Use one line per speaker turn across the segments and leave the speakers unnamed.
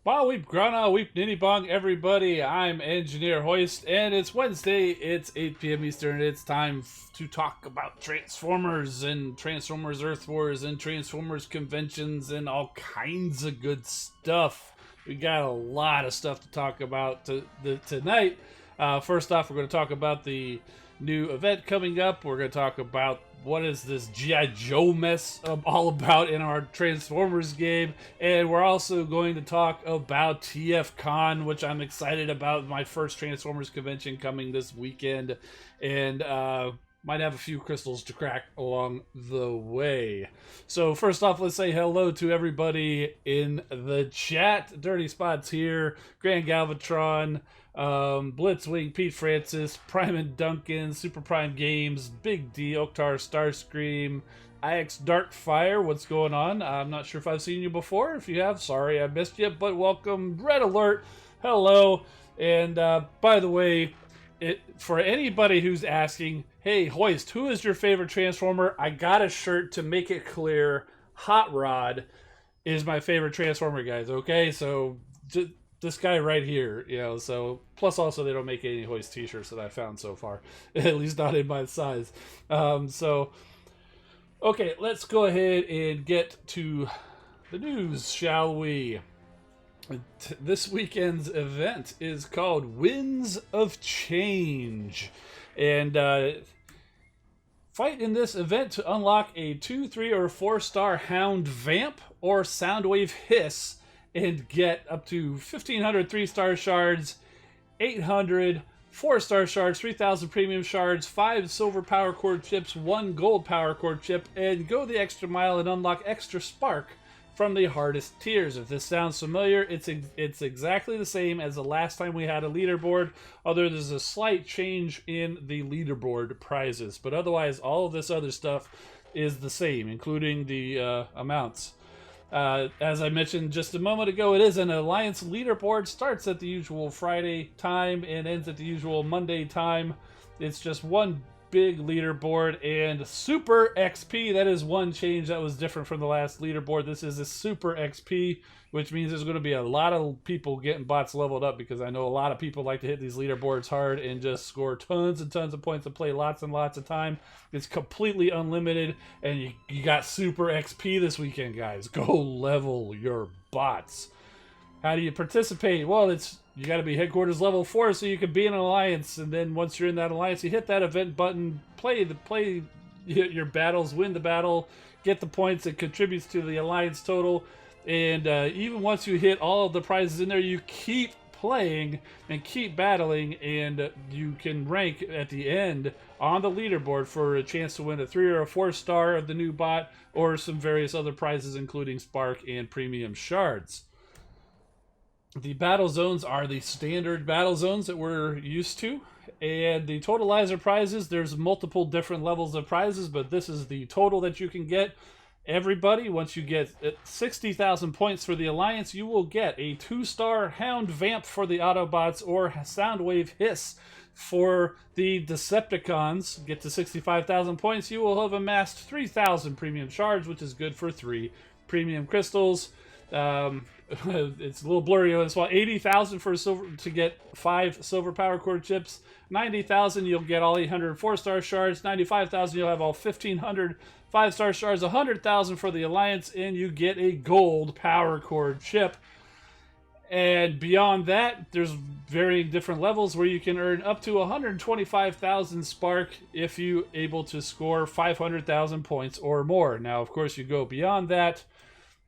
Ba weep, grana weep, nitty bong, everybody. I'm Engineer Hoist, and it's Wednesday. It's 8 p.m. Eastern. It's time to talk about Transformers and Transformers Earth Wars and Transformers conventions and all kinds of good stuff. We got a lot of stuff to talk about tonight. First off, we're going to talk about the new event coming up. We're going to talk about what is this G.I.Joe mess all about in our Transformers game. And we're also going to talk about TFCON, which I'm excited about. My first Transformers convention coming this weekend. And might have a few crystals to crack along the way. So first off, let's say hello to everybody in the chat. Dirty Spots here, Grand Galvatron, Blitzwing, Pete Francis, Prime and Duncan, Super Prime Games, Big D, Oktar, Starscream, IX Darkfire. What's going on? I'm not sure if I've seen you before. If you have, sorry I missed you, but welcome. Red Alert, hello. And by the way, for anybody who's asking, hey Hoist, who is your favorite Transformer? I got a shirt to make it clear. Hot Rod is my favorite Transformer, guys. Okay, so this guy right here, you know. So plus also they don't make any Hoist t-shirts that I found so far, at least not in my size. So okay, let's go ahead and get to the news, shall we? This weekend's event is called Winds of Change, and fight in this event to unlock a 2, 3, or 4-star Hound Vamp or Soundwave Hiss and get up to 1,500 3-star shards, 800 4-star shards, 3,000 premium shards, 5 silver power core chips, 1 gold power core chip, and go the extra mile and unlock extra spark from the hardest tiers. If this sounds familiar, it's exactly the same as the last time we had a leaderboard, although there's a slight change in the leaderboard prizes. But otherwise, all of this other stuff is the same, including the amounts. As I mentioned just a moment ago, it is an Alliance leaderboard. Starts at the usual Friday time and ends at the usual Monday time. It's just one big leaderboard and Super XP. That is one change that was different from the last leaderboard. This is a Super XP, which means there's going to be a lot of people getting bots leveled up, because I know a lot of people like to hit these leaderboards hard and just score tons and tons of points and play lots and lots of time. It's completely unlimited, and you got Super XP this weekend, guys. Go level your bots. How do you participate? Well, you got to be headquarters level 4 so you can be in an alliance, and then once you're in that alliance, you hit that event button, play your battles, win the battle, get the points. It contributes to the alliance total, and even once you hit all of the prizes in there, you keep playing and keep battling, and you can rank at the end on the leaderboard for a chance to win a 3 or a 4-star of the new bot, or some various other prizes including spark and premium shards. The battle zones are the standard battle zones that we're used to, and the totalizer prizes, there's multiple different levels of prizes, but this is the total that you can get. Everybody, once you get 60,000 points for the Alliance, you will get a 2-star Hound Vamp for the Autobots or Soundwave Hiss for the Decepticons. Get to 65,000 points, you will have amassed 3,000 premium shards, which is good for 3 premium crystals. It's a little blurry on this one. 80,000 for silver to get 5 silver power core chips. 90,000 you'll get all 800 4-star shards. 95,000 you'll have all 1,500 5-star shards. 100,000 for the Alliance, and you get a gold power core chip. And beyond that, there's varying different levels where you can earn up to 125,000 spark if you able to score 500,000 points or more. Now, of course, you go beyond that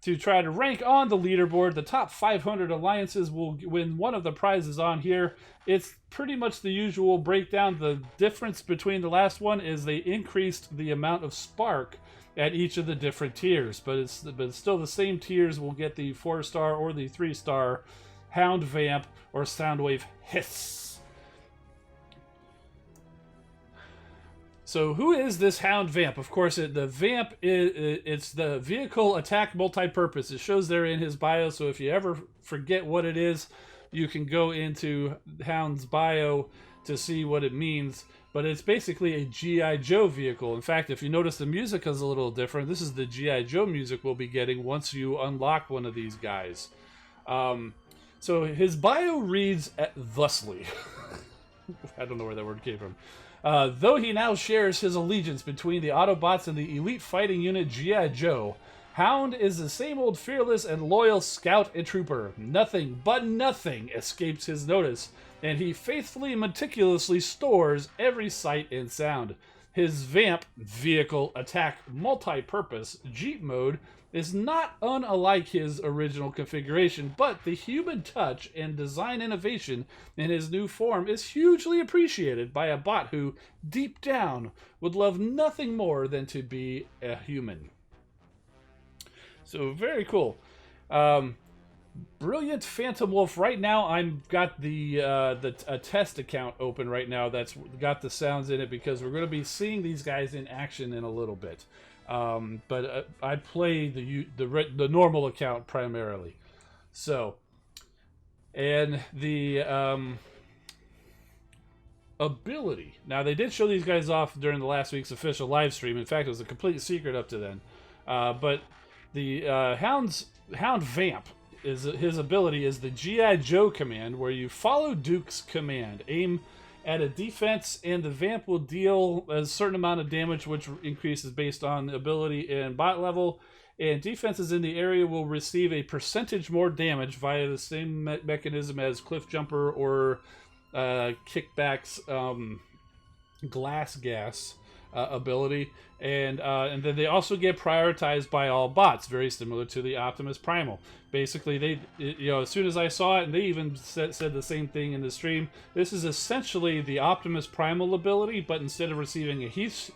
to try to rank on the leaderboard. The top 500 alliances will win one of the prizes on here. It's pretty much the usual breakdown. The difference between the last one is they increased the amount of spark at each of the different tiers, but it's still the same tiers will get the 4-star or the 3-star Hound Vamp or Soundwave Hiss. So who is this Hound Vamp? Of course, the Vamp, it's the vehicle attack multi-purpose. It shows there in his bio, so if you ever forget what it is, you can go into Hound's bio to see what it means. But it's basically a G.I.Joe vehicle. In fact, if you notice, the music is a little different. This is the G.I.Joe music we'll be getting once you unlock one of these guys. So his bio reads thusly. I don't know where that word came from. Though he now shares his allegiance between the Autobots and the elite fighting unit G.I. Joe, Hound is the same old fearless and loyal scout and trooper. Nothing but nothing escapes his notice, and he faithfully and meticulously stores every sight and sound. His Vamp, Vehicle Attack Multi-Purpose Jeep mode, is not unlike his original configuration, but the human touch and design innovation in his new form is hugely appreciated by a bot who, deep down, would love nothing more than to be a human. So, very cool. Brilliant Phantom Wolf. Right now, I've got a test account open right now that's got the sounds in it because we're going to be seeing these guys in action in a little bit. But I play the normal account primarily. So, and the ability. Now, they did show these guys off during the last week's official live stream. In fact, it was a complete secret up to then. But the Hound Vamp, his ability is the G.I. Joe command, where you follow Duke's command. Aim at a defense, and the Vamp will deal a certain amount of damage, which increases based on ability and bot level. And defenses in the area will receive a percentage more damage via the same mechanism as Cliff Jumper or Kickback's Glass Gas ability. And then they also get prioritized by all bots, very similar to the Optimus Primal. Basically, as soon as I saw it, and they even said the same thing in the stream, this is essentially the Optimus Primal ability, but instead of receiving a heat,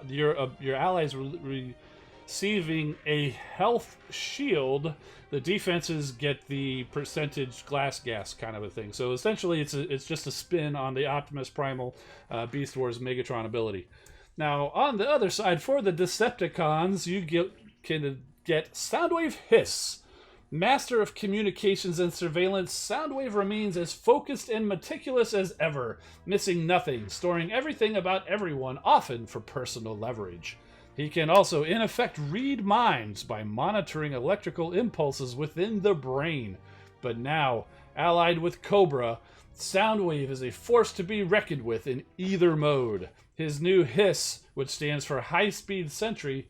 your allies receiving a health shield, the defenses get the percentage glass gas kind of a thing. So essentially, it's just a spin on the Optimus Primal Beast Wars Megatron ability. Now, on the other side, for the Decepticons, you can get Soundwave Hiss. Master of communications and surveillance, Soundwave remains as focused and meticulous as ever, missing nothing, storing everything about everyone, often for personal leverage. He can also, in effect, read minds by monitoring electrical impulses within the brain. But now, allied with Cobra, Soundwave is a force to be reckoned with in either mode. His new Hiss, which stands for High Speed Sentry,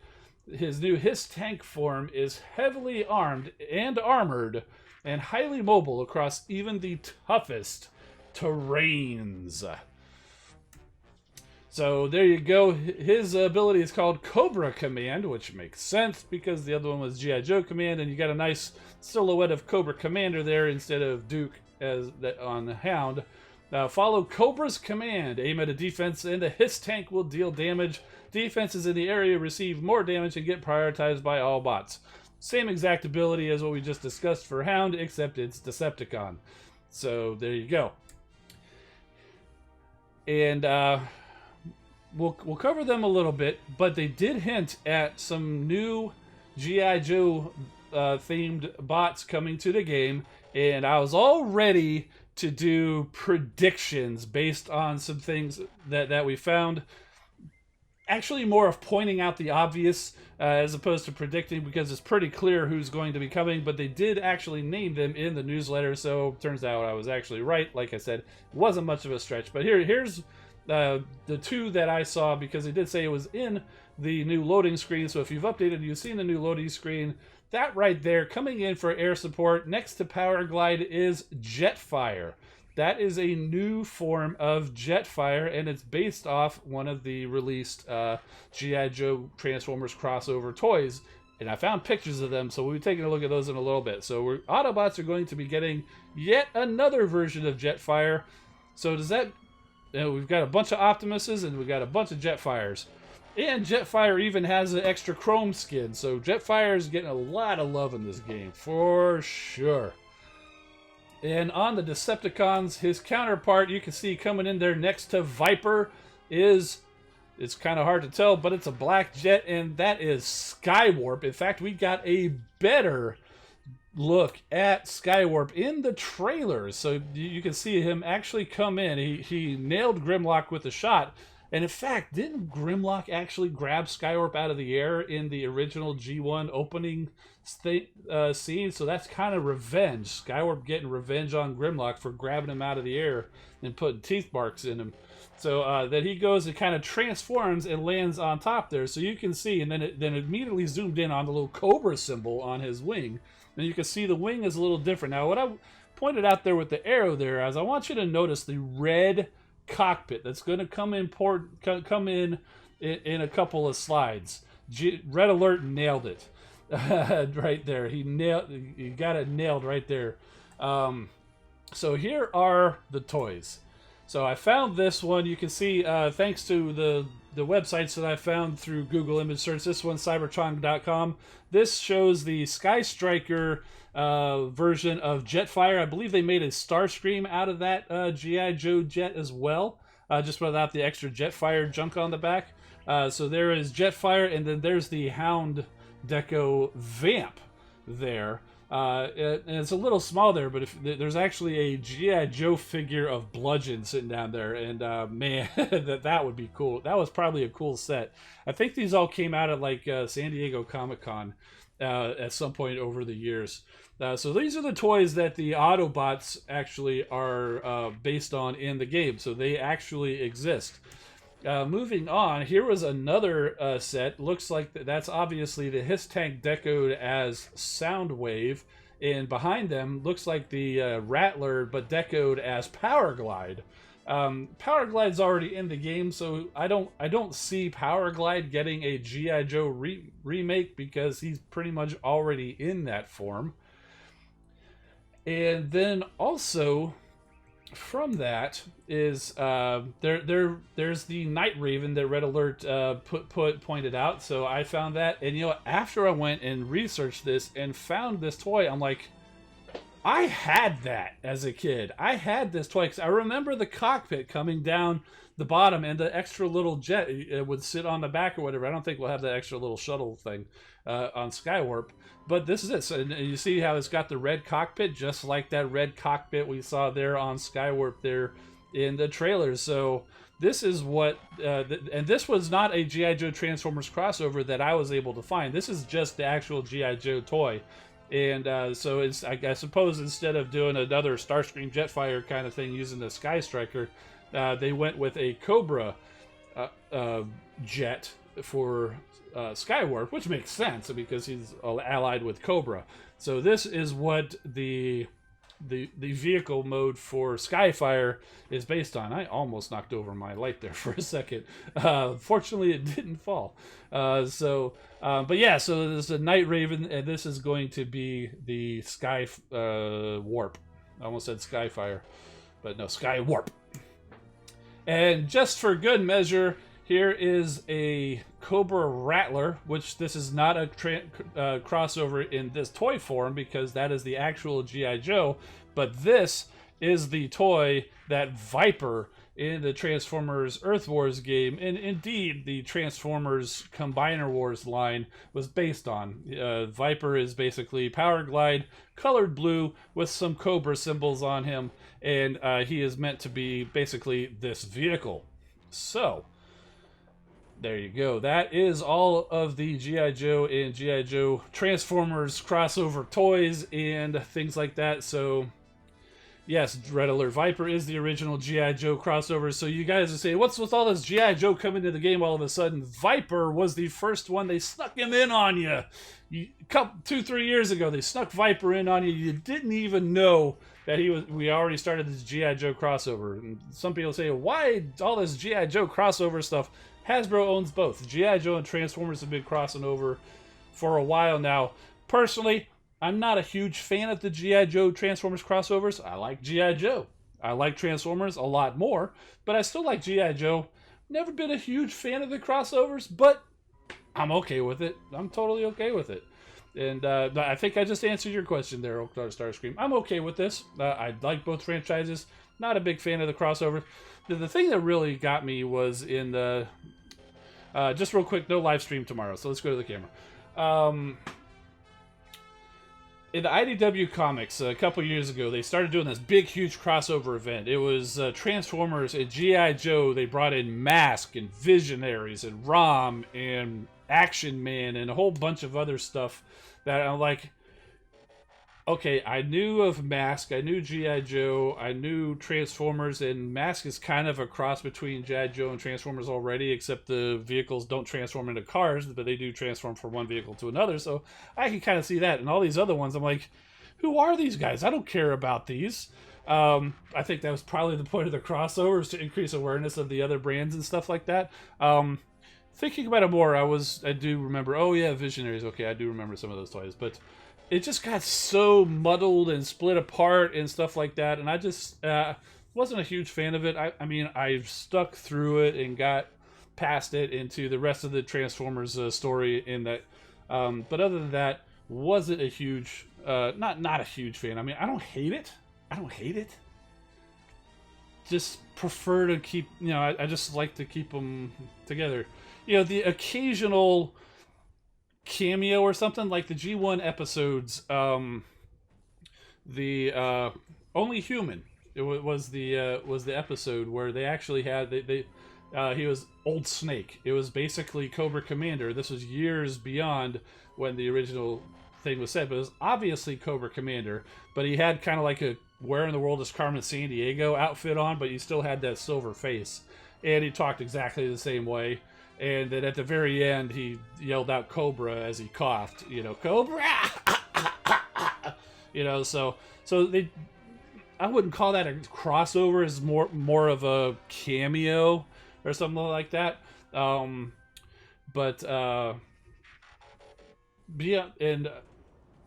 his new Hiss tank form is heavily armed and armored and highly mobile across even the toughest terrains. So there you go. His ability is called Cobra Command, which makes sense because the other one was G.I. Joe Command, and you got a nice silhouette of Cobra Commander there instead of Duke as on the Hound. Follow Cobra's command. Aim at a defense, and the Hiss tank will deal damage. Defenses in the area receive more damage and get prioritized by all bots. Same exact ability as what we just discussed for Hound, except it's Decepticon. So there you go. And we'll cover them a little bit, but they did hint at some new G.I. Joe themed bots coming to the game, and I was all ready to do predictions based on some things that we found. Actually, more of pointing out the obvious as opposed to predicting, because it's pretty clear who's going to be coming, but they did actually name them in the newsletter, so turns out I was actually right. Like I said, it wasn't much of a stretch, but here's the two that I saw, because they did say it was in the new loading screen. So if you've updated, you've seen the new loading screen. That right there, coming in for air support next to Power Glide, is Jetfire. That is a new form of Jetfire, and it's based off one of the released G.I. Joe Transformers crossover toys. And I found pictures of them, so we'll be taking a look at those in a little bit. So Autobots are going to be getting yet another version of Jetfire. So does that... we've got a bunch of Optimuses, and we've got a bunch of Jetfires. And Jetfire even has an extra chrome skin, so Jetfire is getting a lot of love in this game, for sure. And on the Decepticons, his counterpart, you can see coming in there next to Viper is, it's kind of hard to tell, but it's a black jet, and that is Skywarp. In fact, we got a better look at Skywarp in the trailers, so you can see him actually come in. He nailed Grimlock with a shot, And in fact, didn't Grimlock actually grab Skywarp out of the air in the original G1 opening scene? So that's kind of revenge. Skywarp getting revenge on Grimlock for grabbing him out of the air and putting teeth marks in him. So then he goes and kind of transforms and lands on top there. So you can see, and then it immediately zoomed in on the little cobra symbol on his wing. And you can see the wing is a little different. Now, what I pointed out there with the arrow there is I want you to notice the red cockpit that's going to come in a couple of slides. Red Alert nailed it right there. He got it nailed right there. So here are the toys. So I found this one. You can see thanks to the websites that I found through Google image search. This one, cybertron.com. This shows the Sky Striker version of Jetfire. I believe they made a Starscream out of that G.I. Joe jet as well, just without the extra Jetfire junk on the back. So there is Jetfire, and then there's the Hound Deco Vamp there. And it's a little small there, but there's actually a G.I. Joe figure of Bludgeon sitting down there, and man, that would be cool. That was probably a cool set. I think these all came out at like San Diego Comic-Con at some point over the years. So these are the toys that the Autobots actually are based on in the game. So they actually exist. Moving on, here was another set. Looks like that's obviously the Hiss tank decoed as Soundwave. And behind them looks like the Rattler, but decoed as Powerglide. Powerglide's already in the game, so I don't see Powerglide getting a G.I. Joe remake because he's pretty much already in that form. And then also from that is there's the Night Raven that Red Alert pointed out. So I found that, and you know, after I went and researched this and found this toy, I'm like, I had that as a kid. I had this toy because I remember the cockpit coming down the bottom and the extra little jet it would sit on the back or whatever. I don't think we'll have that extra little shuttle thing on Skywarp, but this is it. So, and you see how it's got the red cockpit, just like that red cockpit we saw there on Skywarp there in the trailers. So this is what, and this was not a G.I. Joe Transformers crossover that I was able to find. This is just the actual G.I. Joe toy. And so it's, I suppose instead of doing another Starscream Jetfire kind of thing using the Sky Striker, they went with a Cobra jet for Skywarp, which makes sense because he's allied with Cobra. So this is what the vehicle mode for Skyfire is based on. I almost knocked over my light there for a second. Fortunately, it didn't fall. But yeah, so there's a Night Raven, and this is going to be the Sky Warp. I almost said Skyfire, but no, Skywarp. And just for good measure, here is a Cobra Rattler, which this is not a crossover in this toy form because that is the actual G.I. Joe, but this is the toy that Viper in the Transformers Earth Wars game, and indeed the Transformers Combiner Wars line, was based on. Viper is basically Powerglide, colored blue with some Cobra symbols on him, and he is meant to be basically this vehicle. So there you go. That is all of the G.I. Joe and G.I. Joe Transformers crossover toys and things like that. So yes, Red Alert, Viper is the original G.I. Joe crossover. So you guys are saying, what's with all this G.I. Joe coming to the game all of a sudden? Viper was the first one. They snuck him in on you. 2-3 years ago, they snuck Viper in on you. You didn't even know that he was. We already started this G.I. Joe crossover. And some people say, why all this G.I. Joe crossover stuff? Hasbro owns both. G.I. Joe and Transformers have been crossing over for a while now. Personally, I'm not a huge fan of the G.I. Joe Transformers crossovers. I like G.I. Joe. I like Transformers a lot more, but I still like G.I. Joe. Never been a huge fan of the crossovers, but I'm okay with it. I'm totally okay with it. And I think I just answered your question there, Oakdar Starscream. I'm okay with this. I like both franchises. Not a big fan of the crossover. The thing that really got me was in the... just real quick, no live stream tomorrow, so let's go to the camera. in the IDW comics a couple years ago, they started doing this big, huge crossover event. It was Transformers and G.I. Joe. They brought in Mask and Visionaries and Rom and Action Man and a whole bunch of other stuff that I'm like, okay, I knew of Mask, I knew G.I. Joe, I knew Transformers, and Mask is kind of a cross between G.I. Joe and Transformers already, except the vehicles don't transform into cars, but they do transform from one vehicle to another, so I can kind of see that. And all these other ones, I'm like, who are these guys? I don't care about these. I think that was probably the point of the crossovers, to increase awareness of the other brands and stuff like that. Thinking about it more, I do remember, oh yeah, Visionaries, okay, I do remember some of those toys, but it just got so muddled and split apart and stuff like that, and I just wasn't a huge fan of it. I mean, I stuck through it and got past it into the rest of the Transformers story in that, but other than that, wasn't a huge, not a huge fan. I mean, I don't hate it. Just prefer to keep, I just like to keep them together. The occasional cameo or something, like the G1 episodes, the Only Human, was the episode where they actually had he was Old Snake. It was basically Cobra Commander. This was years beyond when the original thing was said, but it was obviously Cobra Commander, but he had kind of like a Where in the World is Carmen Sandiego outfit on, but he still had that silver face, and he talked exactly the same way. And then at the very end, he yelled out Cobra as he coughed. Cobra! So they, I wouldn't call that a crossover. It's more of a cameo or something like that. Yeah, and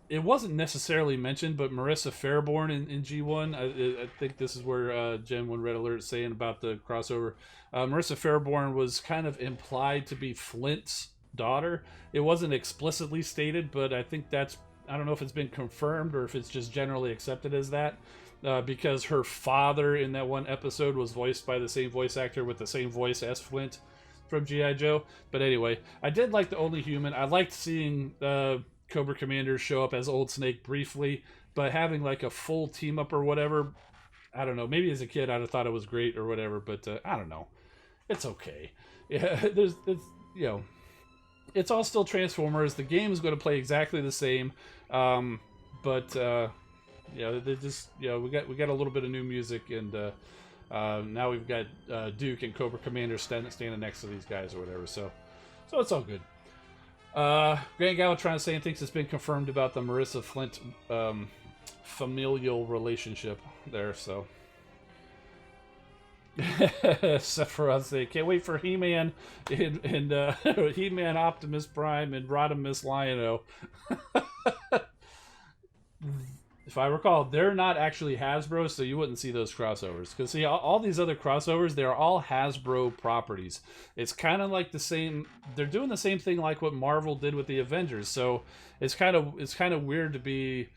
it wasn't necessarily mentioned, but Marissa Fairborn in G1, I think this is where Gen 1 Red Alert is saying about the crossover. Marissa Fairborn was kind of implied to be Flint's daughter. It wasn't explicitly stated, but I think I don't know if it's been confirmed or if it's just generally accepted as that, because her father in that one episode was voiced by the same voice actor with the same voice as Flint from G.I. Joe. But anyway, I did like the Only Human. I liked seeing Cobra Commander show up as Old Snake briefly, but having like a full team up or whatever, I don't know. Maybe as a kid I'd have thought it was great or whatever, but I don't know. It's okay. Yeah, it's all still Transformers. The game is going to play exactly the same, but they just we got a little bit of new music, and now we've got Duke and Cobra Commander standing next to these guys or whatever. So it's all good. Grant Galvatron saying thinks it's been confirmed about the Marissa Flint familial relationship there, so. Sephiroth say, can't wait for He-Man and He-Man Optimus Prime and Rodimus Lion-O. If I recall, they're not actually Hasbro, so you wouldn't see those crossovers. Because see, all these other crossovers, they're all Hasbro properties. It's kind of like the same. They're doing the same thing like what Marvel did with the Avengers. So it's kind of weird to be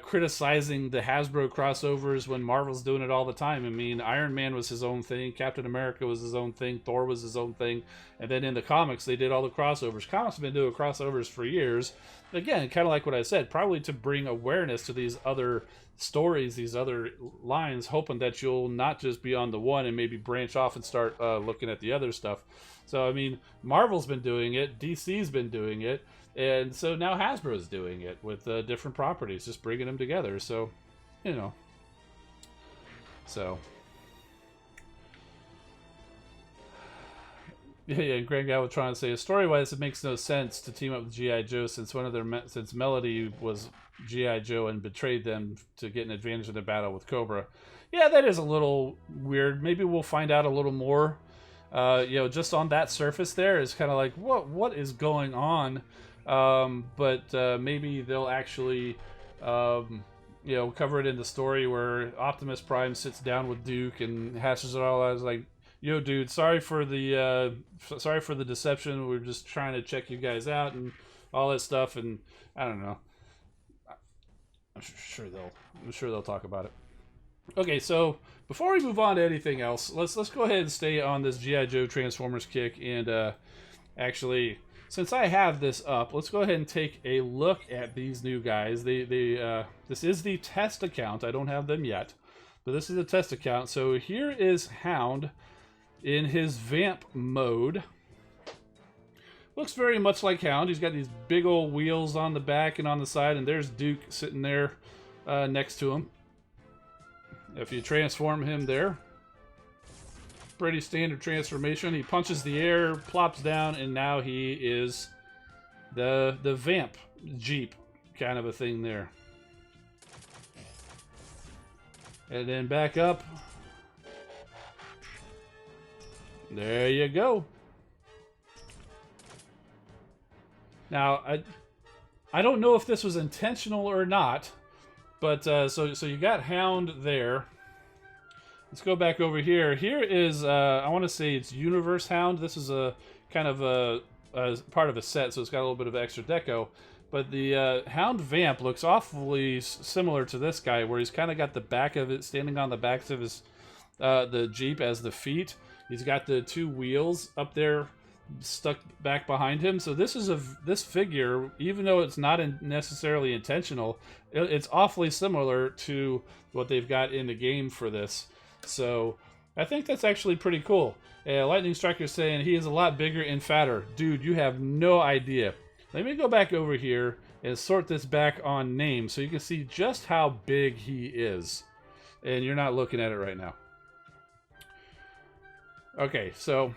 criticizing the Hasbro crossovers when Marvel's doing it all the time. I mean, Iron Man was his own thing, Captain America was his own thing, Thor was his own thing, and then in the comics they did all the crossovers. Comics have been doing crossovers for years. Again, kind of like what I said, probably to bring awareness to these other stories, these other lines, hoping that you'll not just be on the one and maybe branch off and start looking at the other stuff. So, I mean, Marvel's been doing it, DC's been doing it, and so now Hasbro's doing it with different properties, just bringing them together. So, So. Yeah, Greg I was trying to say, story-wise, it makes no sense to team up with G.I. Joe since since Melody was G.I. Joe and betrayed them to get an advantage in the battle with Cobra. Yeah, that is a little weird. Maybe we'll find out a little more. Just on that surface there is kind of like, what is going on? But maybe they'll actually, cover it in the story where Optimus Prime sits down with Duke and hashes it all out. It's like, yo, dude, sorry for the deception. We're just trying to check you guys out and all that stuff. And I don't know. I'm sure they'll talk about it. Okay, so before we move on to anything else, let's go ahead and stay on this G.I. Joe Transformers kick and actually since I have this up, let's go ahead and take a look at these new guys. This is the test account. I don't have them yet, but this is the test account. So here is Hound in his Vamp mode. Looks very much like Hound. He's got these big old wheels on the back and on the side, and there's Duke sitting there next to him. If you transform him there, pretty standard transformation. He punches the air, plops down, and now he is the Vamp Jeep kind of a thing there. And then back up. There you go. Now, I don't know if this was intentional or not, but so you got Hound there. Let's go back over here. Here is, I want to say it's Universe Hound. This is a kind of a part of a set, so it's got a little bit of extra deco. But the Hound Vamp looks awfully similar to this guy, where he's kind of got the back of it, standing on the backs of his the Jeep as the feet. He's got the two wheels up there stuck back behind him. So this figure, even though it's not necessarily intentional, it's awfully similar to what they've got in the game for this. So I think that's actually pretty cool. Lightning Striker's saying he is a lot bigger and fatter. Dude, you have no idea. Let me go back over here and sort this back on name so you can see just how big he is. And you're not looking at it right now. Okay, so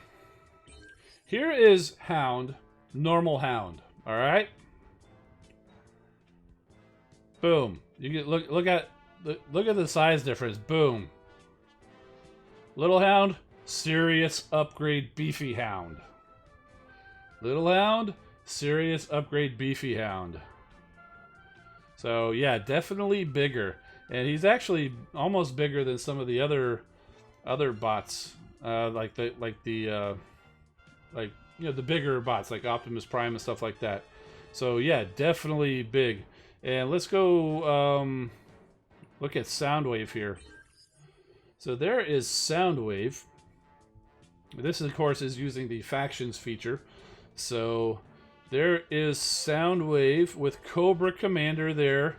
here is Hound, normal Hound. All right. Boom. You get look at the size difference. Boom. Little Hound, serious upgrade beefy Hound. Little Hound, serious upgrade beefy Hound. So yeah, definitely bigger, and he's actually almost bigger than some of the other bots, like the bigger bots like Optimus Prime and stuff like that. So yeah, definitely big. And let's go look at Soundwave here. So there is Soundwave. This, of course, is using the Factions feature. So there is Soundwave with Cobra Commander there.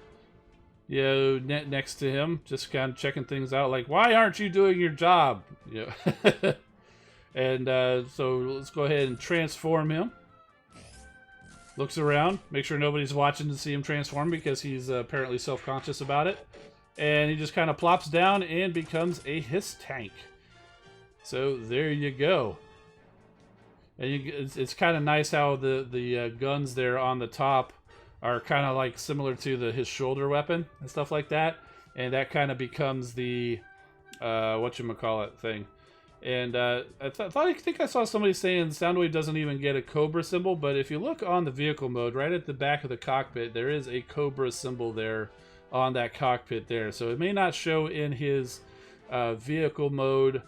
Yeah, next to him, just kind of checking things out. Like, why aren't you doing your job? Yeah. And so let's go ahead and transform him. Looks around, make sure nobody's watching to see him transform because he's apparently self-conscious about it. And he just kind of plops down and becomes a Hiss tank. So there you go. And it's kind of nice how the guns there on the top are kind of like similar to his shoulder weapon and stuff like that. And that kind of becomes the whatchamacallit thing. And I think I saw somebody saying Soundwave doesn't even get a Cobra symbol, but if you look on the vehicle mode, right at the back of the cockpit, there is a Cobra symbol there on that cockpit there. So it may not show in his vehicle mode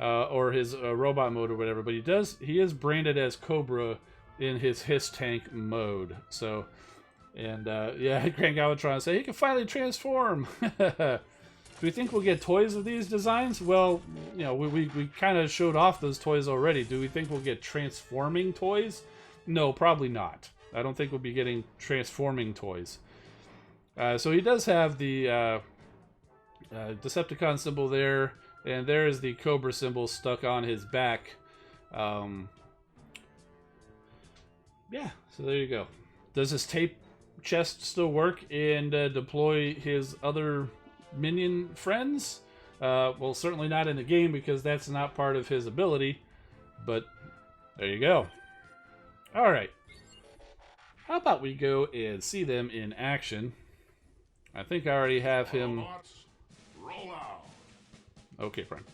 or his robot mode or whatever, but he is branded as Cobra in his Hiss tank mode. So, and yeah, Grand Galvatron say he can finally transform. Do we think we'll get toys of these designs? Well, you know, we kind of showed off those toys already. Do we think we'll get transforming toys? No, probably not. I don't think we'll be getting transforming toys. So he does have the Decepticon symbol there, and there is the Cobra symbol stuck on his back. Yeah, so there you go. Does his tape chest still work and deploy his other minion friends? Well, certainly not in the game because that's not part of his ability, but there you go. Alright, how about we go and see them in action? I think I already have him.
Roll out.
Okay, friend.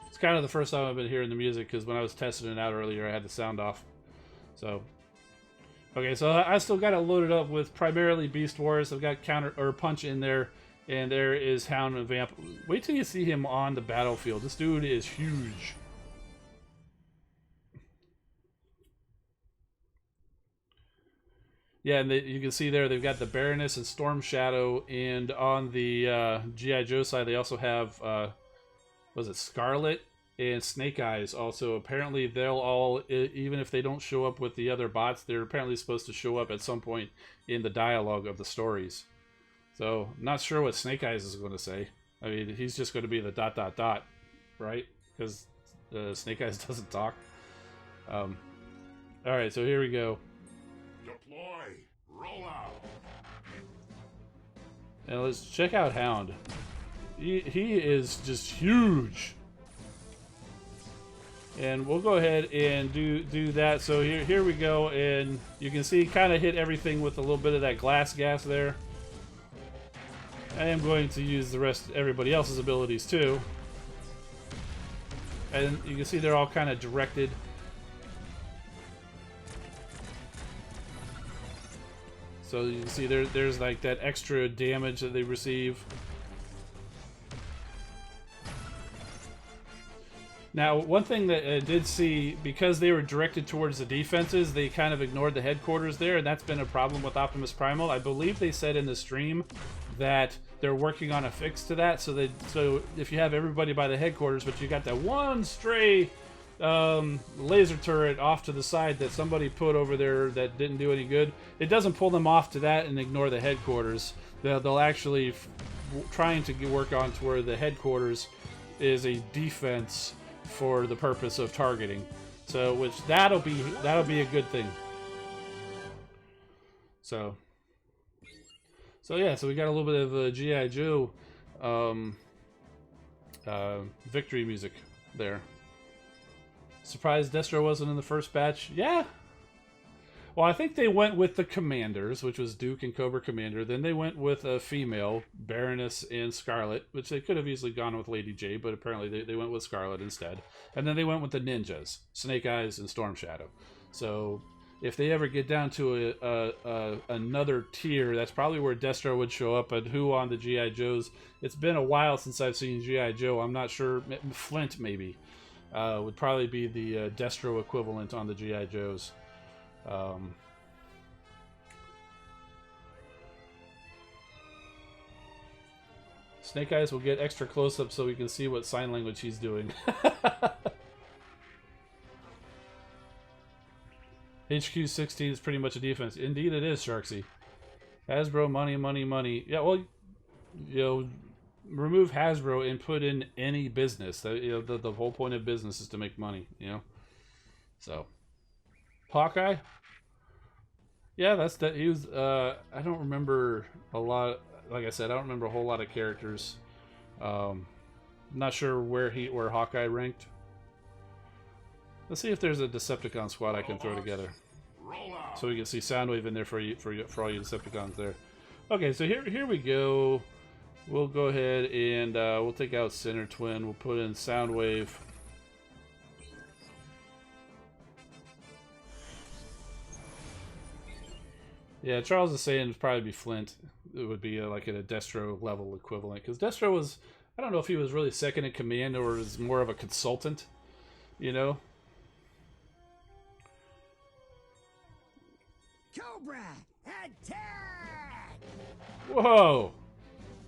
It's kind of the first time I've been hearing the music because when I was testing it out earlier, I had the sound off. So, okay, so I still got it loaded up with primarily Beast Wars. I've got counter or punch in there, and there is Hound and Vamp. Wait till you see him on the battlefield. This dude is huge. Yeah, and you can see there they've got the Baroness and Storm Shadow, and on the G.I. Joe side they also have was it Scarlet and Snake Eyes. Also, apparently they'll all, even if they don't show up with the other bots, they're apparently supposed to show up at some point in the dialogue of the stories. So, not sure what Snake Eyes is going to say. I mean, he's just going to be the ... right? Because Snake Eyes doesn't talk. Alright, so here we go.
Deploy. Roll out.
Now let's check out Hound. He is just huge. And we'll go ahead and do that. So here we go, and you can see kind of hit everything with a little bit of that glass gas there. I am going to use the rest, everybody else's abilities too. And you can see they're all kind of directed. So you can see there's like that extra damage that they receive. Now, one thing that I did see, because they were directed towards the defenses, they kind of ignored the headquarters there, and that's been a problem with Optimus Primal. I believe they said in the stream that they're working on a fix to that, so if you have everybody by the headquarters, but you got that one stray laser turret off to the side that somebody put over there that didn't do any good, it doesn't pull them off to that and ignore the headquarters. They'll actually trying to work on to where the headquarters is a defense for the purpose of targeting. So, which that'll be a good thing. So yeah, so we got a little bit of G.I. Joe victory music there. Surprised Destro wasn't in the first batch? Yeah. Well, I think they went with the commanders, which was Duke and Cobra Commander. Then they went with a female, Baroness and Scarlet, which they could have easily gone with Lady J, but apparently they went with Scarlet instead. And then they went with the ninjas, Snake Eyes and Storm Shadow. So if they ever get down to another tier, that's probably where Destro would show up. And who on the G.I. Joes? It's been a while since I've seen G.I. Joe. I'm not sure. Flint, maybe. Would probably be the Destro equivalent on the G.I. Joes. Snake Eyes will get extra close-up so we can see what sign language he's doing. HQ 16 is pretty much a defense. Indeed it is, Sharksy. Hasbro, money, money, money. Yeah, well, you know, remove Hasbro and put in any business. You know, the whole point of business is to make money, you know? So, Hawkeye? Yeah, that's that. He was, I don't remember a lot. Like I said, I don't remember a whole lot of characters. I'm not sure where Hawkeye ranked. Let's see if there's a Decepticon squad I can throw together, so we can see Soundwave in there for all you Decepticons there. Okay, so here we go. We'll go ahead and we'll take out Center Twin. We'll put in Soundwave. Yeah, Charles is saying it'd probably be Flint. It would be like at a Destro level equivalent, because Destro was, I don't know if he was really second in command or was more of a consultant, you know.
Cobra, attack!
Whoa!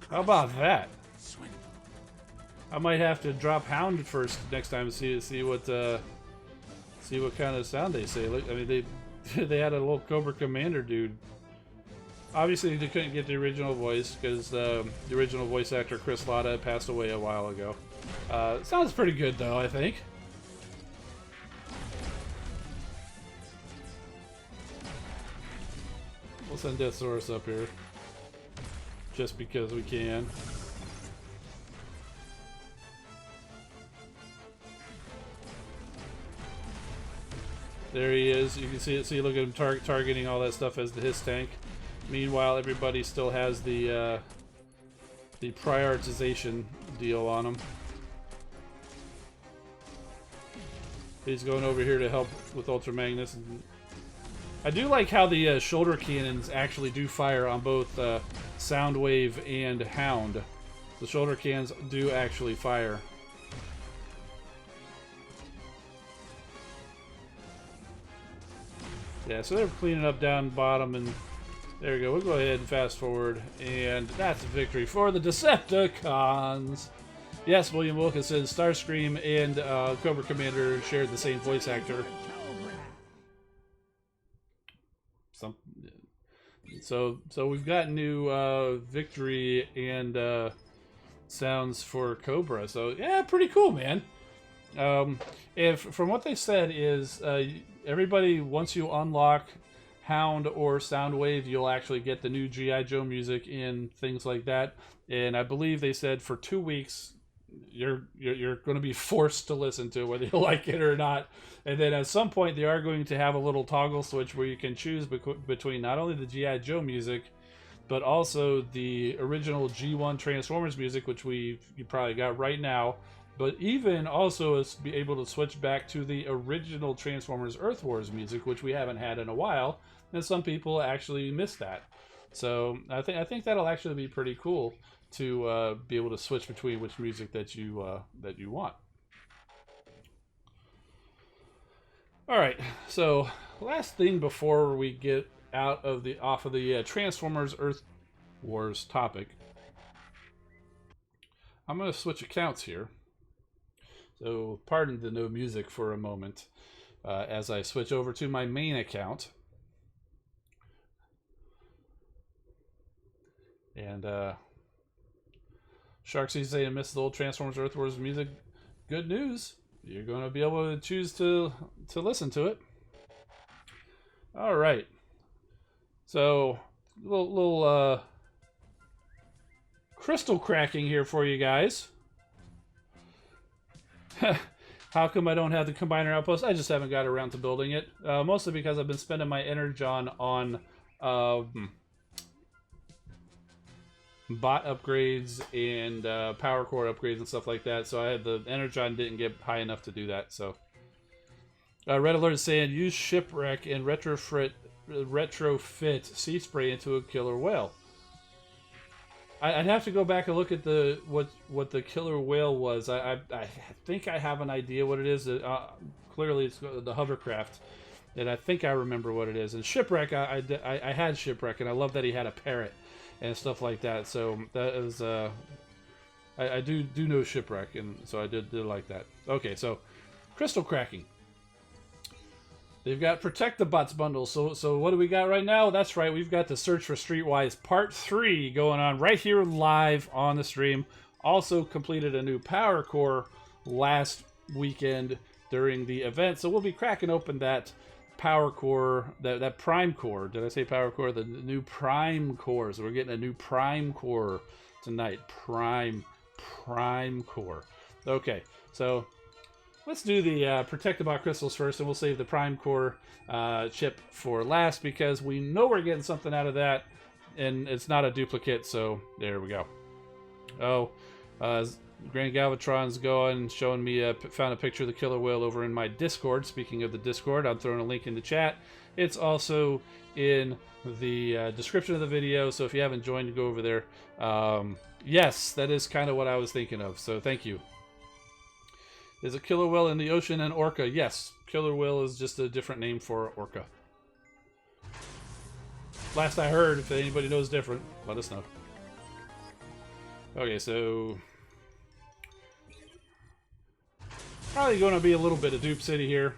How about that? I might have to drop Hound first next time to see what kind of sound they say. Look, I mean they had a little Cobra Commander dude. Obviously they couldn't get the original voice because the original voice actor Chris Latta passed away a while ago. Sounds pretty good though, I think. We'll send Deathsaurus up here. Just because we can. There he is. You can see look at him targeting all that stuff as his tank. Meanwhile, everybody still has the prioritization deal on him. He's going over here to help with Ultra Magnus. I do like how the shoulder cannons actually do fire on both Soundwave and Hound. The shoulder cannons do actually fire. Yeah, so they're cleaning up down bottom, and there we go. We'll go ahead and fast forward, and that's a victory for the Decepticons. Yes, William Wilkinson, Starscream, and Cobra Commander shared the same voice actor. So we've got new victory and sounds for Cobra. So yeah, pretty cool, man. If from what they said is everybody, once you unlock Hound or Soundwave, you'll actually get the new G.I.Joe music and things like that. And I believe they said for 2 weeks you're going to be forced to listen to it, whether you like it or not. And then at some point they are going to have a little toggle switch where you can choose between not only the G.I. Joe music, but also the original G1 Transformers music, which you probably got right now, but even also be able to switch back to the original Transformers Earth Wars music, which we haven't had in a while, and some people actually miss that. So I think that'll actually be pretty cool to be able to switch between which music that you want. All right, so last thing before we get off of the Transformers Earth Wars topic, I'm going to switch accounts here. So pardon the no music for a moment as I switch over to my main account. And Sharksy saying missed the old Transformers Earth Wars music. Good news. You're going to be able to choose to listen to it. All right. So, little crystal cracking here for you guys. How come I don't have the combiner outpost? I just haven't got around to building it. Mostly because I've been spending my energon on bot upgrades and power core upgrades and stuff like that. So I had the energon didn't get high enough to do that. So Red Alert is saying use shipwreck and retrofit sea spray into a killer whale. I'd have to go back and look at what the killer whale was. I think I have an idea what it is. Clearly, it's the hovercraft, and I think I remember what it is. And shipwreck, I had shipwreck, and I love that he had a parrot and stuff like that. So that is I do know shipwreck, and so I did like that. Okay, so crystal cracking. They've got Protect the Bots bundle. So what do we got right now? That's right, we've got the Search for Streetwise Part 3 going on right here live on the stream. Also completed a new Power Core last weekend during the event. So we'll be cracking open that Power Core, that Prime Core. Did I say Power Core? The new Prime Core. So we're getting a new Prime Core tonight. Prime Core. Okay, so let's do the Protect the Bot crystals first, and we'll save the Prime Core chip for last because we know we're getting something out of that, and it's not a duplicate, so there we go. Oh, Grand Galvatron's going, showing me, found a picture of the killer whale over in my Discord. Speaking of the Discord, I'm throwing a link in the chat. It's also in the description of the video, so if you haven't joined, go over there. Yes, that is kind of what I was thinking of, so thank you. Is a killer whale in the ocean an orca? Yes, killer whale is just a different name for orca. Last I heard, if anybody knows different, let us know. Okay, so probably going to be a little bit of Dupe City here,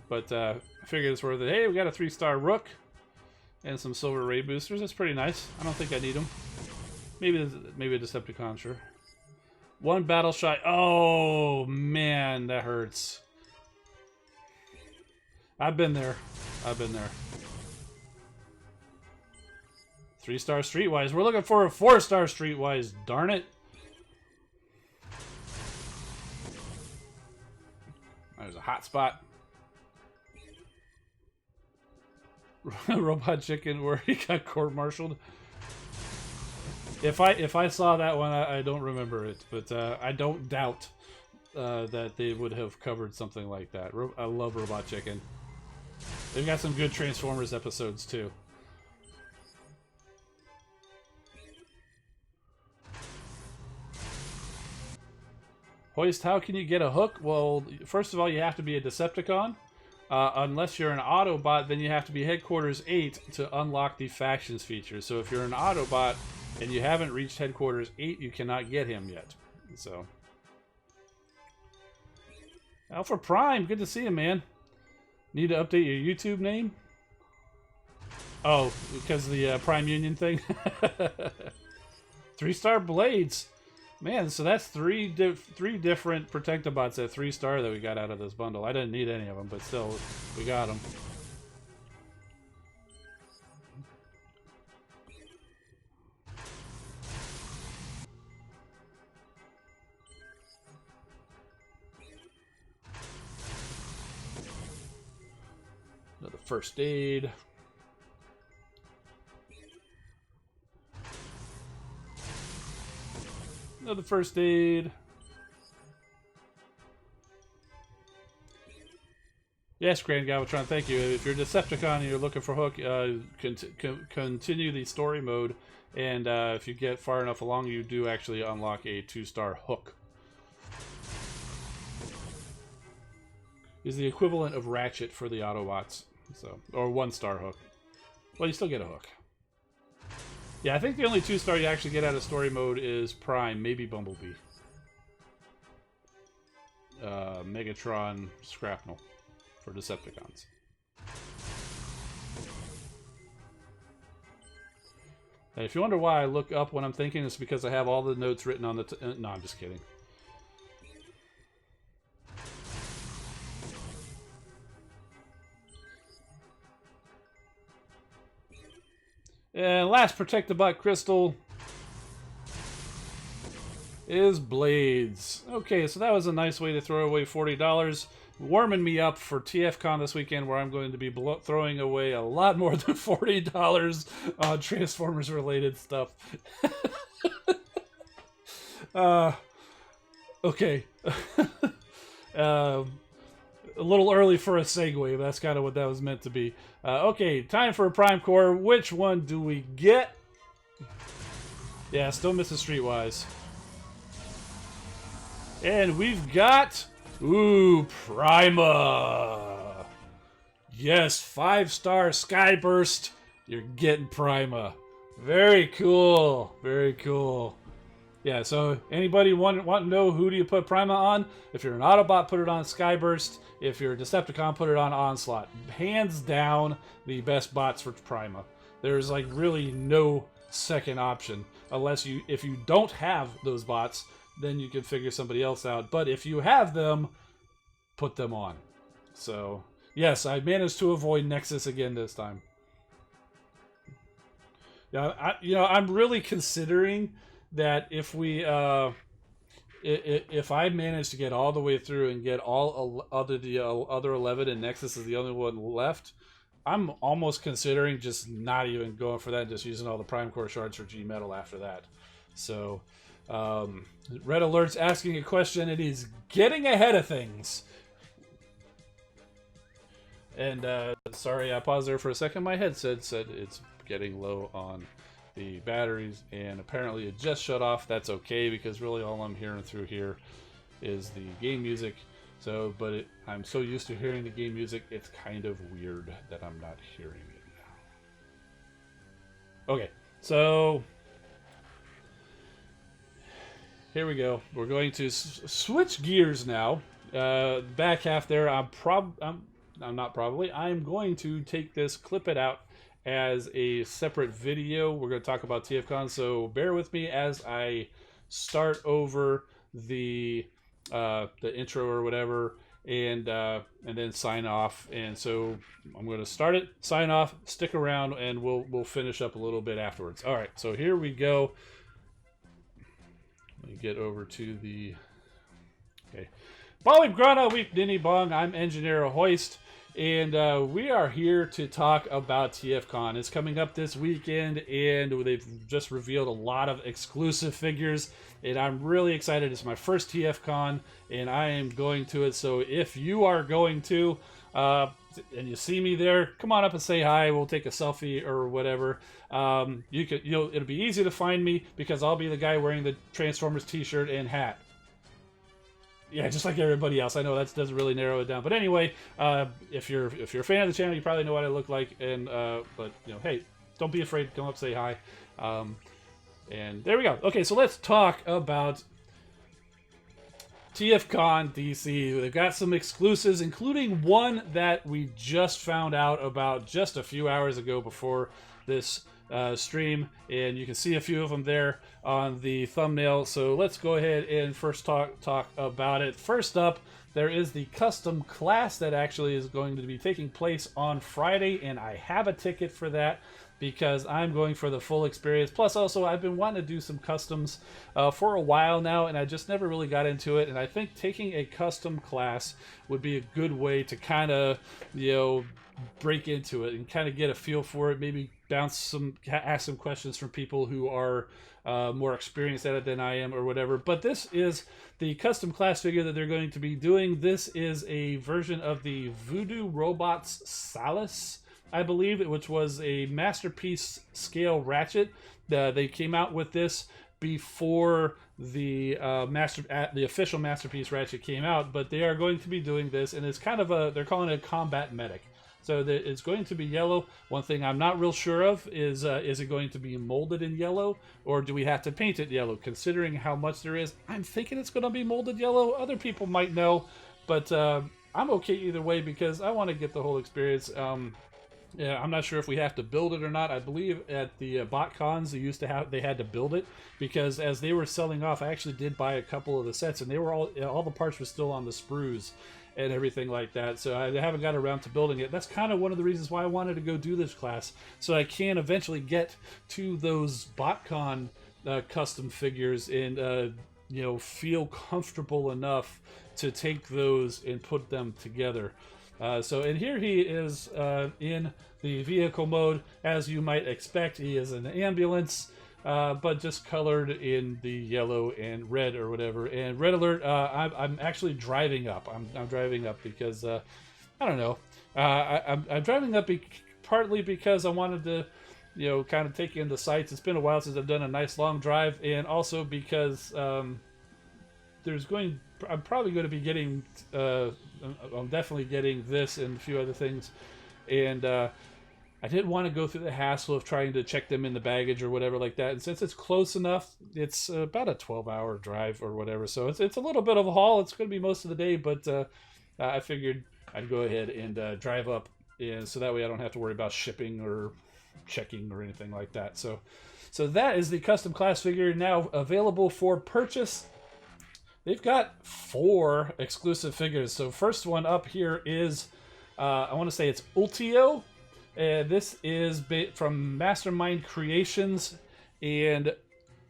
but I figured it's worth it. Hey, we got a 3-star Rook and some Silver Ray boosters. That's pretty nice. I don't think I need them. Maybe a Decepticon, sure. One battle shot. Oh, man, that hurts. I've been there. 3-star Streetwise. We're looking for a 4-star Streetwise. Darn it. There's a hot spot. Robot Chicken where he got court-martialed. If I saw that one, I don't remember it, but I don't doubt that they would have covered something like that. I love Robot Chicken. They've got some good Transformers episodes too. Hoist, how can you get a hook? Well, first of all, you have to be a Decepticon. Unless you're an Autobot, then you have to be Headquarters 8 to unlock the Factions feature. So if you're an Autobot and you haven't reached Headquarters 8, you cannot get him yet. So, Alpha Prime, good to see you, man. Need to update your YouTube name? Oh, because of the Prime Union thing? 3-star blades. Man, so that's three different Protectobots at 3-star that we got out of this bundle. I didn't need any of them, but still, we got them. Another first aid. Another first aid. Yes, Grand Galvatron, thank you. If you're Decepticon and you're looking for Hook, continue the story mode, and if you get far enough along, you do actually unlock a 2-star Hook. Is the equivalent of Ratchet for the Autobots, so, or 1-star Hook. Well, you still get a Hook. Yeah, I think the only 2-star you actually get out of story mode is Prime, maybe Bumblebee. Megatron, Scrapnel for Decepticons. And if you wonder why I look up when I'm thinking, it's because I have all the notes written on the... no, I'm just kidding. And last Protectobot crystal is Blades. Okay, so that was a nice way to throw away $40. Warming me up for TFCON this weekend, where I'm going to be throwing away a lot more than $40 on Transformers-related stuff. Okay. A little early for a segue, but that's kind of what that was meant to be. Okay, time for a Prime Core. Which one do we get? Yeah, still missing Streetwise. And we've got... Ooh, Prima! Yes, 5-star Skyburst. You're getting Prima. Very cool. Very cool. Yeah, so anybody want to know who do you put Prima on? If you're an Autobot, put it on Skyburst. If you're a Decepticon, put it on Onslaught. Hands down, the best bots for Prima. There's like really no second option. Unless if you don't have those bots, then you can figure somebody else out. But if you have them, put them on. So, yes, I managed to avoid Nexus again this time. Yeah, I'm really considering that if we, if I manage to get all the way through and get all the other 11 and Nexus is the only one left, I'm almost considering just not even going for that, just using all the Prime Core shards for G Metal after that. So, Red Alert's asking a question, and he's getting ahead of things. And, sorry, I paused there for a second. My headset said it's getting low on the batteries, and apparently it just shut off. That's okay, because really all I'm hearing through here is the game music. So, but I'm so used to hearing the game music, it's kind of weird that I'm not hearing it now. Okay, so here we go. We're going to switch gears now. Back half there, I'm going to take this, clip it out as a separate video. We're going to talk about TFCON, so bear with me as I start over the intro or whatever, and then sign off. And so I'm going to start it, sign off, stick around, and we'll finish up a little bit afterwards. All right, so here we go. Let me get over to the... Okay. Bali Grana, Week Ninny Bong, I'm Engineer Hoist, and we are here to talk about TFCON. It's coming up this weekend, and they've just revealed a lot of exclusive figures, and I'm really excited. It's my first TFCON, and I am going to it, so if you are going to, and you see me there, come on up and say hi. We'll take a selfie or whatever. It'll be easy to find me, because I'll be the guy wearing the Transformers t-shirt and hat. Yeah, just like everybody else. I know that doesn't really narrow it down, but anyway, if you're a fan of the channel, you probably know what I look like. And but you know, hey, don't be afraid to come up, say hi. And there we go. Okay, so let's talk about TFCON DC. They've got some exclusives, including one that we just found out about just a few hours ago before this stream, and you can see a few of them there on the thumbnail. So let's go ahead and first talk about it. First up, there is the custom class that actually is going to be taking place on Friday, and I have a ticket for that because I'm going for the full experience. Plus, also, I've been wanting to do some customs for a while now, and I just never really got into it. And I think taking a custom class would be a good way to kind of, you know, break into it and kind of get a feel for it. Maybe ask some questions from people who are more experienced at it than I am or whatever. But this is the custom class figure that they're going to be doing. This is a version of the Voodoo Robots Salus, I believe, which was a masterpiece scale ratchet. They came out with this before the official masterpiece ratchet came out, but they are going to be doing this, and it's kind of they're calling it a combat medic. So it's going to be yellow. One thing I'm not real sure of is it going to be molded in yellow, or do we have to paint it yellow? Considering how much there is, I'm thinking it's going to be molded yellow. Other people might know, but I'm okay either way because I want to get the whole experience. Yeah, I'm not sure if we have to build it or not. I believe at the bot cons they had to build it, because as they were selling off, I actually did buy a couple of the sets, and they were all the parts were still on the sprues and everything like that. So I haven't got around to building it. That's kind of one of the reasons why I wanted to go do this class, so I can eventually get to those BotCon custom figures and you know, feel comfortable enough to take those and put them together. And here he is in the vehicle mode, as you might expect. He is an ambulance, but just colored in the yellow and red or whatever. And red alert, I'm actually driving up. I'm driving up because, I don't know. I'm driving up partly because I wanted to, you know, kind of take in the sights. It's been a while since I've done a nice long drive, and also because I'm probably going to be getting, I'm definitely getting this and a few other things, and I didn't want to go through the hassle of trying to check them in the baggage or whatever like that. And since it's close enough, it's about a 12-hour drive or whatever, so it's a little bit of a haul. It's going to be most of the day, but I figured I'd go ahead and drive up, and so that way I don't have to worry about shipping or checking or anything like that. So that is the custom class figure now available for purchase. They've got 4 exclusive figures. So first one up here is, I want to say it's Ultio. This is from Mastermind Creations, and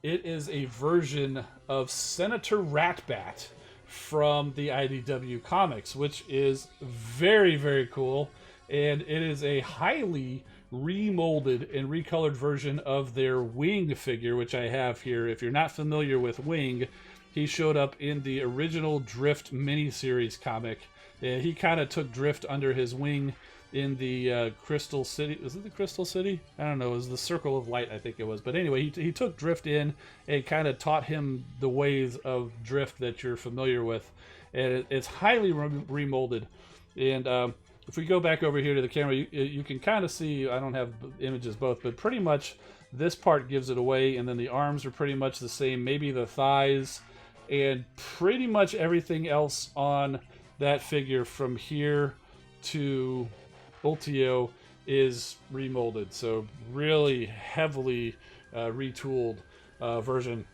it is a version of Senator Ratbat from the IDW comics, which is very, very cool. And it is a highly remolded and recolored version of their Wing figure, which I have here. If you're not familiar with Wing, he showed up in the original Drift miniseries comic. He kind of took Drift under his wing in the Crystal City. Was it the Crystal City? I don't know. It was the Circle of Light, I think it was. But anyway, he took Drift in and kind of taught him the ways of Drift that you're familiar with. And it's highly remolded. And if we go back over here to the camera, you can kind of see, I don't have images both, but pretty much this part gives it away. And then the arms are pretty much the same. Maybe the thighs. And pretty much everything else on that figure from here to Ultio is remolded. So really heavily retooled version.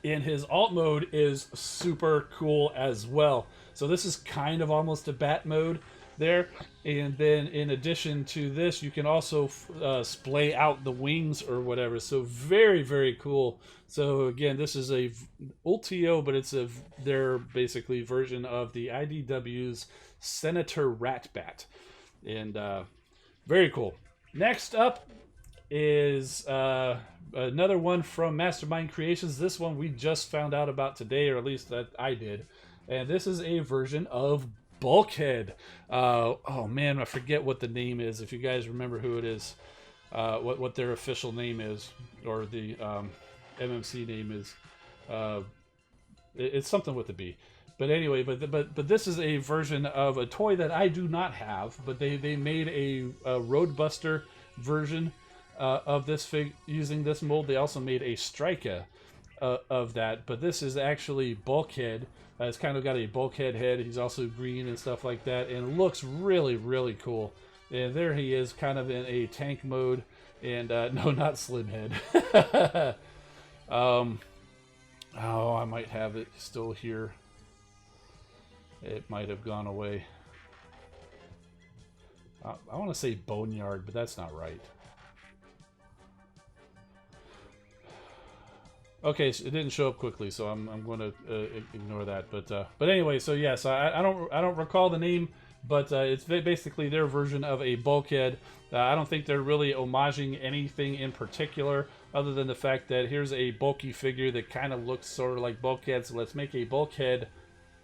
And his alt mode is super cool as well. So this is kind of almost a bat mode there. And then in addition to this, you can also splay out the wings or whatever. So very, very cool. So again, this is a Ultio, but it's their basically version of the IDW's Senator Ratbat. And very cool. Next up is another one from Mastermind Creations. This one we just found out about today, or at least that I did. And this is a version of Bulkhead. Oh man, I forget what the name is. If you guys remember who it is, what their official name is, or the MMC name is, it's something with a B. But anyway, but this is a version of a toy that I do not have. But they made a Roadbuster version of this fig using this mold. They also made a Strika of that. But this is actually Bulkhead. It's kind of got a Bulkhead head. He's also green and stuff like that, and it looks really, really cool. And there he is, kind of in a tank mode. And no, not Slimhead. Oh, I might have it still here. It might have gone away. I want to say Boneyard, but that's not right. Okay, so it didn't show up quickly, so I'm going to ignore that. But anyway, so yes, I don't recall the name, but it's basically their version of a Bulkhead. I don't think they're really homaging anything in particular, other than the fact that here's a bulky figure that kind of looks sort of like Bulkhead. So let's make a Bulkhead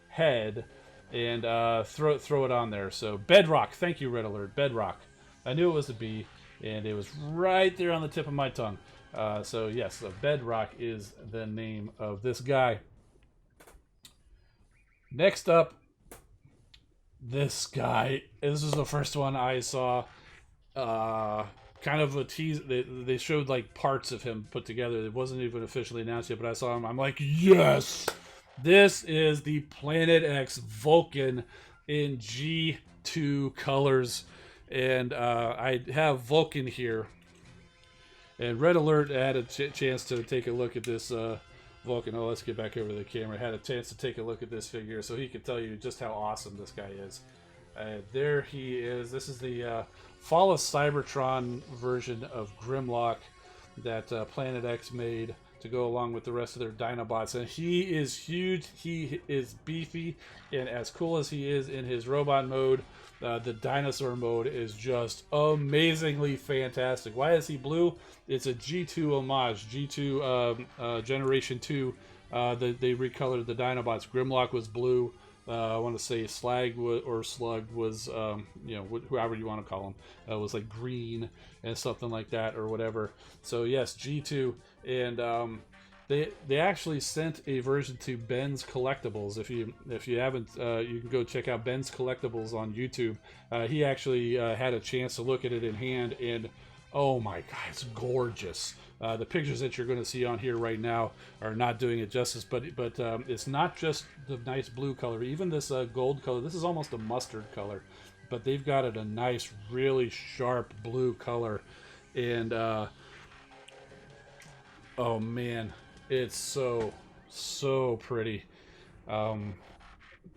head and throw it on there. So Bedrock, thank you, Red Alert. Bedrock. I knew it was a B, and it was right there on the tip of my tongue. So yes, so Bedrock is the name of this guy. Next up, this guy. This is the first one I saw. Kind of a tease. They showed like parts of him put together. It wasn't even officially announced yet, but I saw him. I'm like, yes, this is the Planet X Vulcan in G2 colors, and I have Vulcan here. And Red Alert had a chance to take a look at this Vulcan. Oh, let's get back over the camera. Had a chance to take a look at this figure, so he could tell you just how awesome this guy is. There he is. This is the Fall of Cybertron version of Grimlock that Planet X made to go along with the rest of their Dinobots. And he is huge. He is beefy. And as cool as he is in his robot mode, the dinosaur mode is just amazingly fantastic. Why is he blue? It's a G2 homage. G2 Generation 2. They recolored the Dinobots. Grimlock was blue. I want to say Slag or Slug was, you know, whoever you want to call him, was like green and something like that or whatever. So yes, G2, and they actually sent a version to Ben's Collectibles. If you haven't, you can go check out Ben's Collectibles on YouTube. He actually had a chance to look at it in hand, and oh my God, it's gorgeous. The pictures that you're going to see on here right now are not doing it justice, but it's not just the nice blue color. Even this gold color, this is almost a mustard color, but they've got it a nice, really sharp blue color, and oh man, it's so pretty.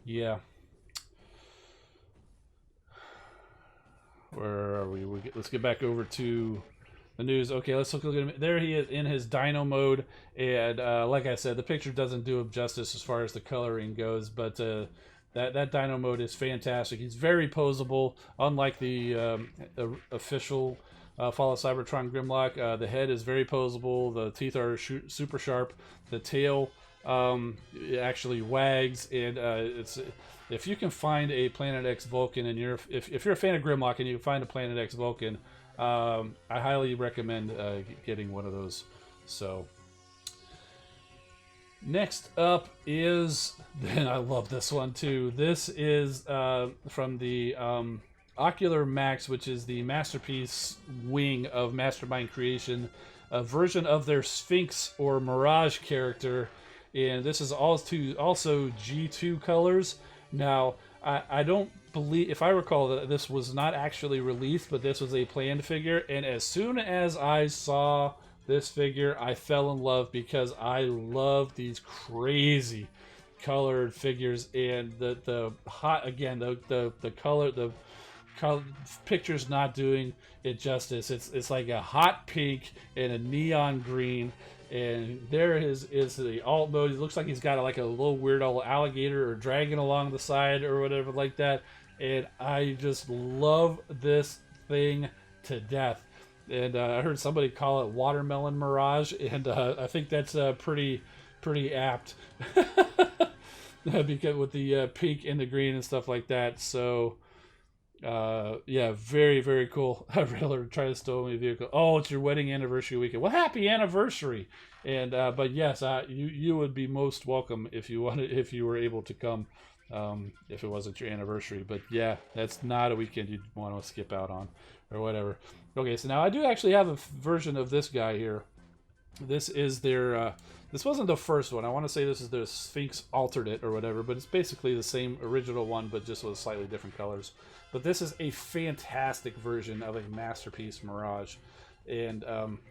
Yeah. Where are we? Let's get back over to the news. Okay, let's look at him. There he is in his dino mode, and like I said, the picture doesn't do him justice as far as the coloring goes, but that dino mode is fantastic. He's very posable, unlike the official Fall of Cybertron Grimlock. The head is very posable. The teeth are super sharp. The tail actually wags, and it's. If you can find a Planet X Vulcan, and if you're a fan of Grimlock and you can find a Planet X Vulcan, I highly recommend getting one of those. So next up is, and I love this one too. This is from the Ocular Max, which is the Masterpiece wing of Mastermind Creation, a version of their Sphinx or Mirage character, and this is also G2 colors. Now, I don't believe, if I recall, that this was not actually released, but this was a planned figure, and as soon as I saw this figure, I fell in love because I love these crazy colored figures, and the color picture's not doing it justice. It's like a hot pink and a neon green. And there is the alt mode. It looks like he's got like a little weird old alligator or dragon along the side or whatever like that. And I just love this thing to death. And I heard somebody call it Watermelon Mirage, and I think that's pretty apt because with the pink and the green and stuff like that. So Yeah, very, very cool. A railer try to steal my vehicle. Oh, it's your wedding anniversary weekend. Well, happy anniversary! And but yes, you would be most welcome if you wanted, if you were able to come, if it wasn't your anniversary. But yeah, that's not a weekend you'd want to skip out on, or whatever. Okay, so now I do actually have a version of this guy here. This is their. This wasn't the first one. I want to say this is the Sphinx Alternate or whatever, but it's basically the same original one, but just with slightly different colors. But this is a fantastic version of a masterpiece Mirage, and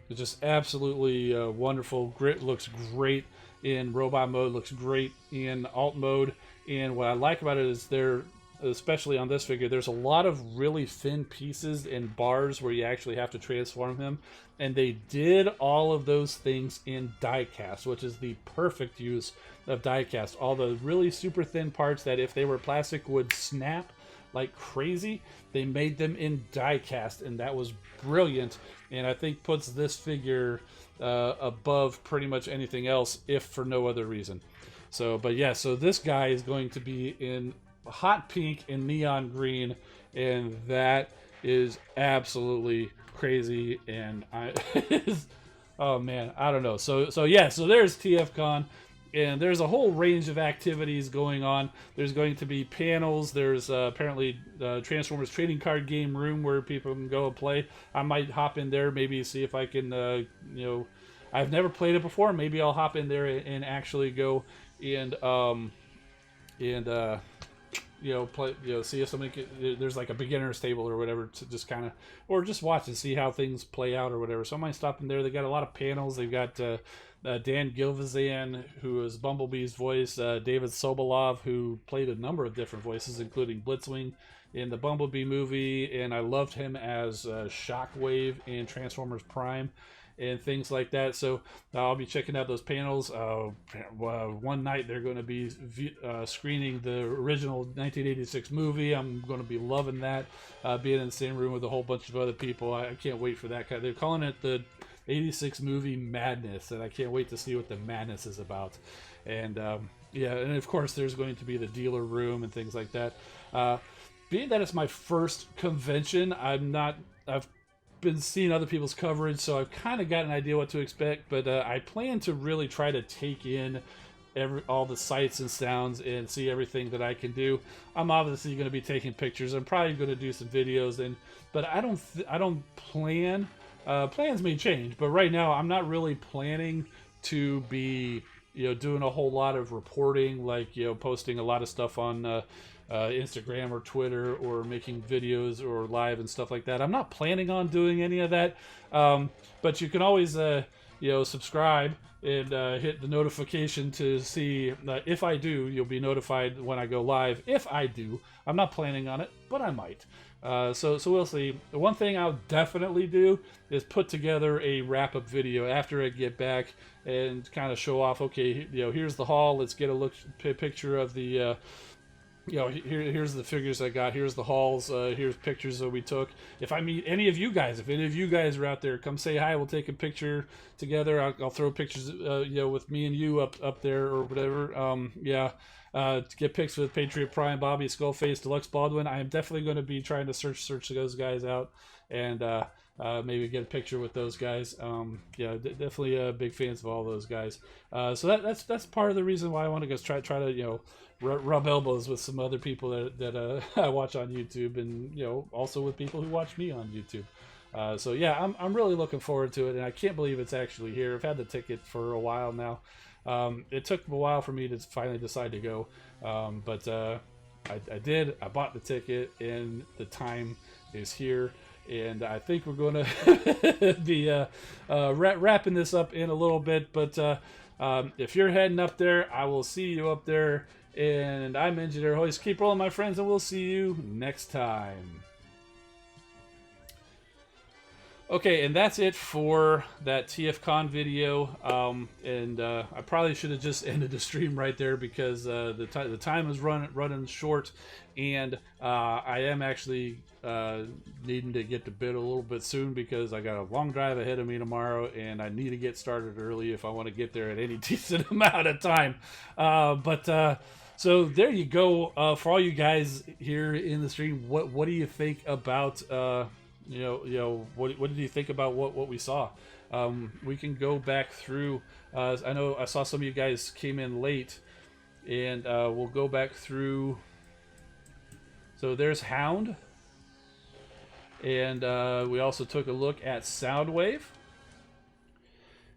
it's just absolutely wonderful. Grit looks great in robot mode, looks great in alt mode, and what I like about it is there, especially on this figure, there's a lot of really thin pieces and bars where you actually have to transform him, and they did all of those things in die-cast, which is the perfect use of die-cast. All the really super thin parts that if they were plastic would snap like crazy, they made them in die-cast, and that was brilliant, and I think puts this figure above pretty much anything else, if for no other reason. So, but yeah, so this guy is going to be in hot pink and neon green, and that is absolutely crazy. And oh man, I don't know. So yeah, so there's TFCON, and there's a whole range of activities going on. There's going to be panels. There's apparently Transformers trading card game room where people can go and play. I might hop in there, maybe see if I can you know, I've never played it before. Maybe I'll hop in there and actually go and you know, play, you know, see if somebody can, there's like a beginner's table or whatever to just kind of, or just watch and see how things play out or whatever. So I might stop in there. They got a lot of panels. They've got Dan Gilvezan, who is Bumblebee's voice, David Sobolov, who played a number of different voices, including Blitzwing in the Bumblebee movie, and I loved him as Shockwave in Transformers Prime and things like that. So I'll be checking out those panels. One night they're going to be screening the original 1986 movie. I'm going to be loving that, being in the same room with a whole bunch of other people. I can't wait for that. They're calling it the 86 movie Madness, and I can't wait to see what the madness is about. And yeah, and of course there's going to be the dealer room and things like that. Being that it's my first convention, I've been seeing other people's coverage, so I've kind of got an idea what to expect, but I plan to really try to take in all the sights and sounds and see everything that I can do. I'm obviously going to be taking pictures. I'm probably going to do some videos, but I don't plan. Plans may change, but right now I'm not really planning to be, you know, doing a whole lot of reporting, like, you know, posting a lot of stuff on Instagram or Twitter, or making videos or live and stuff like that. I'm not planning on doing any of that, but you can always you know, subscribe and hit the notification to see if I do. You'll be notified when I go live if I do. I'm not planning on it, but I might. So we'll see. The one thing I'll definitely do is put together a wrap-up video after I get back and kind of show off, okay, you know, here's the haul. Let's get a picture of the you know, here's the figures I got. Here's the hauls. Here's pictures that we took. If I meet any of you guys, if any of you guys are out there, come say hi. We'll take a picture together. I'll throw pictures, you know, with me and you up there or whatever. Yeah. To get pics with Patriot Prime, Bobby, Skullface, Deluxe Baldwin. I am definitely going to be trying to search those guys out, and maybe get a picture with those guys. Yeah, definitely big fans of all those guys. So that's part of the reason why I want to go try to, you know, rub elbows with some other people that I watch on YouTube, and, you know, also with people who watch me on YouTube. So yeah, I'm really looking forward to it, and I can't believe it's actually here. I've had the ticket for a while now. It took a while for me to finally decide to go, but I did. I bought the ticket, and the time is here, and I think we're going to be wrapping this up in a little bit. But if you're heading up there, I will see you up there. And I'm Engineer Hoist. Keep rolling, my friends, and we'll see you next time. Okay, and that's it for that TFCON video. I probably should have just ended the stream right there, because the time is running short, and I am actually needing to get to bed a little bit soon, because I got a long drive ahead of me tomorrow, and I need to get started early if I want to get there at any decent amount of time. So there you go. For all you guys here in the stream, what do you think about what did you think about what we saw? We can go back through. I know I saw some of you guys came in late, and we'll go back through. So there's Hound, and we also took a look at Soundwave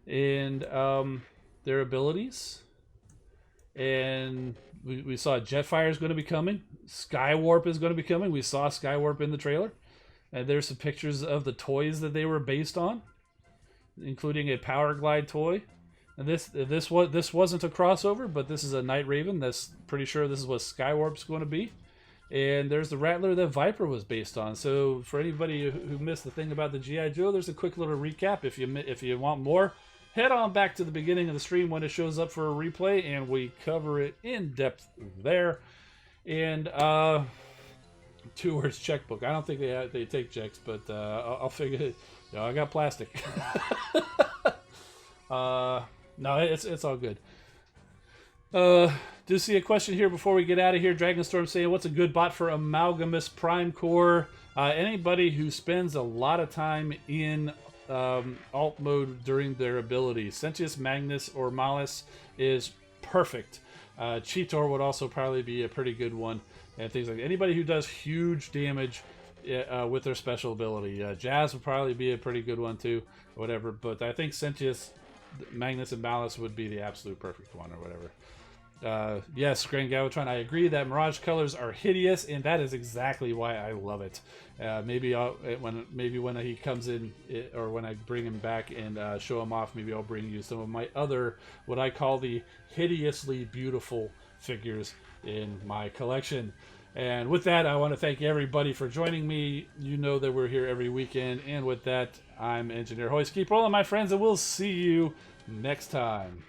and their abilities, and we saw Jetfire is going to be coming. Skywarp is going to be coming. We saw Skywarp in the trailer, and there's some pictures of the toys that they were based on, including a Power Glide toy. And this wasn't a crossover, but this is a Night Raven. That's pretty sure this is what Skywarp's going to be. And there's the Rattler that Viper was based on. So for anybody who missed the thing about the G.I.Joe, there's a quick little recap. If you want more, head on back to the beginning of the stream when it shows up for a replay, and we cover it in depth there. And 2 words checkbook. I don't think they take checks, but I'll figure it. I got plastic. No, it's all good. Do see a question here before we get out of here. Dragonstorm saying, what's a good bot for Amalgamous Prime Core? Anybody who spends a lot of time in alt mode during their abilities. Sentius, Magnus, or Malus is perfect. Cheetor would also probably be a pretty good one. And things like that. Anybody who does huge damage with their special ability. Jazz would probably be a pretty good one too, whatever. But I think Sentius, Magnus, and Malus would be the absolute perfect one or whatever. Yes, Grand Galvatron, I agree that Mirage colors are hideous, and that is exactly why I love it. Maybe when he comes in, or when I bring him back and show him off, maybe I'll bring you some of my other, what I call the hideously beautiful figures in my collection. And with that, I want to thank everybody for joining me. You know that we're here every weekend, and with that, I'm Engineer Hoist. Keep rolling, my friends, and we'll see you next time.